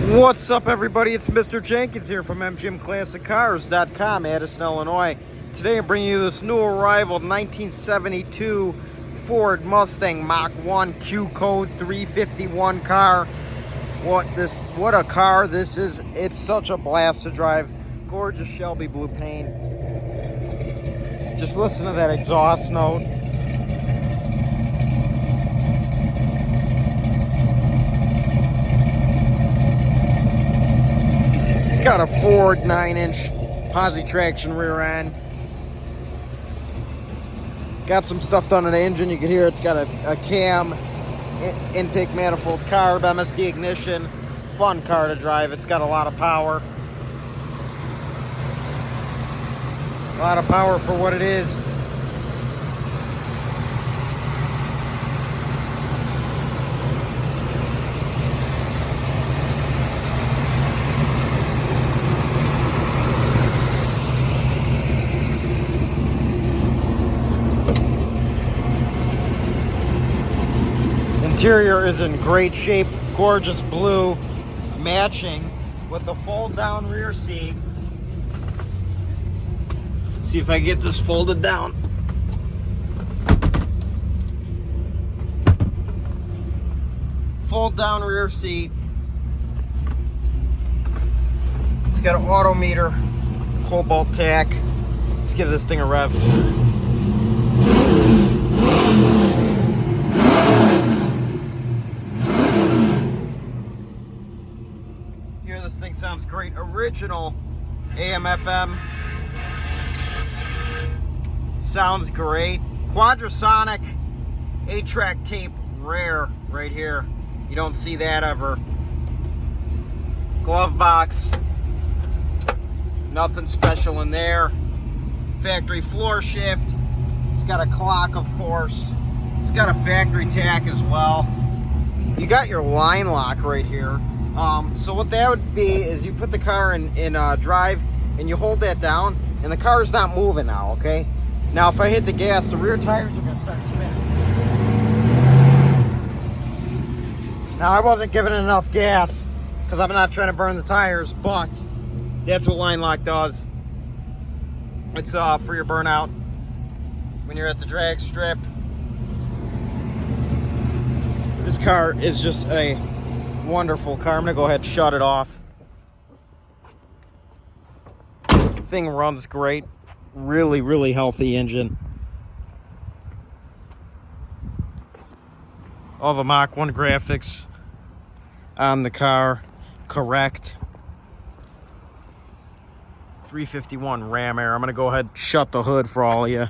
What's up, everybody? It's Mr. Jenkins here from MGMClassicCars.com, Addison, Illinois. Today I'm bringing you this new arrival 1972 Ford Mustang Mach-1 Q Code 351 car. What a car this is. It's such a blast to drive. Gorgeous Shelby blue paint. Just listen to that exhaust note. It's got a Ford 9-inch posi traction rear end. Got some stuff done on the engine. You can hear it's got a cam, intake manifold, carb, MSD Ignition. Fun car to drive. It's got a lot of power. A lot of power for what it is. Interior is in great shape, gorgeous blue, matching with the fold-down rear seat. See if I can get this folded down. Fold-down rear seat. It's got an autometer, cobalt tack. Let's give this thing a rev. This thing sounds great. Original AM/FM. Sounds great. Quadrasonic 8-track tape, rare right here. You don't see that ever. Glove box. Nothing special in there. Factory floor shift. It's got a clock, of course. It's got a factory tack as well. You got your line lock right here. So what that would be is you put the car in drive and you hold that down and the car is not moving now, okay? Now if I hit the gas, the rear tires are gonna start spinning. Now I wasn't giving it enough gas because I'm not trying to burn the tires, but that's what line lock does. It's for your burnout when you're at the drag strip. This car is just a wonderful car. I'm gonna go ahead and shut it off. Thing runs great. Really healthy engine. All the Mach-1 graphics on the car correct. 351 Ram Air. I'm gonna go ahead and shut the hood for all of you.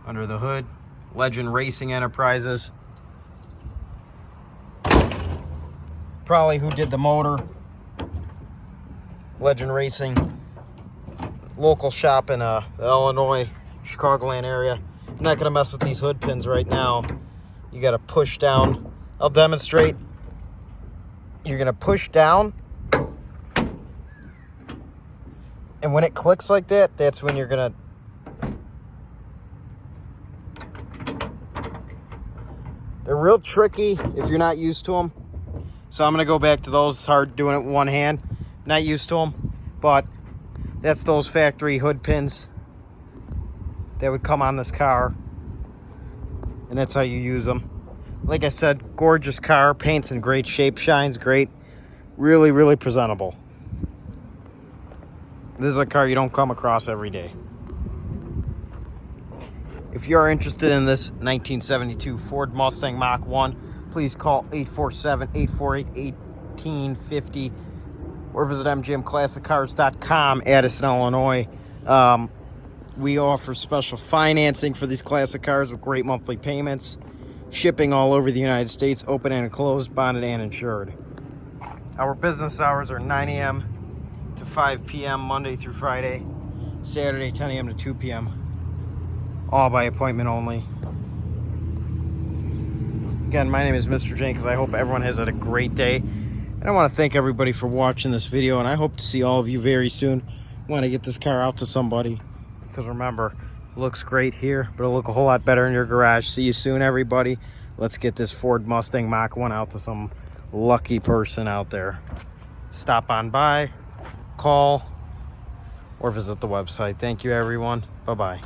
Under the hood, Legend Racing Enterprises. Probably who did the motor. Legend Racing. Local shop in the Illinois, Chicagoland area. I'm not going to mess with these hood pins right now. You got to push down. I'll demonstrate. You're going to push down. And when it clicks like that, that's when you're going to... They're real tricky if you're not used to them. So I'm going to go back to those. It's hard doing it with one hand. Not used to them. But that's those factory hood pins that would come on this car. And that's how you use them. Like I said, gorgeous car. Paint's in great shape. Shines great. Really presentable. This is a car you don't come across every day. If you're interested in this 1972 Ford Mustang Mach-1, please call 847-848-1850 or visit MGMClassicCars.com, Addison, Illinois. We offer special financing for these classic cars with great monthly payments. Shipping all over the United States, open and closed, bonded and insured. Our business hours are 9 a.m. to 5 p.m. Monday through Friday. Saturday, 10 a.m. to 2 p.m. All by appointment only. Again, my name is Mr. Jenkins. I hope everyone has had a great day. And I want to thank everybody for watching this video. And I hope to see all of you very soon. I want to get this car out to somebody. Because remember, it looks great here, but it'll look a whole lot better in your garage. See you soon, everybody. Let's get this Ford Mustang Mach-1 out to some lucky person out there. Stop on by, call, or visit the website. Thank you, everyone. Bye-bye.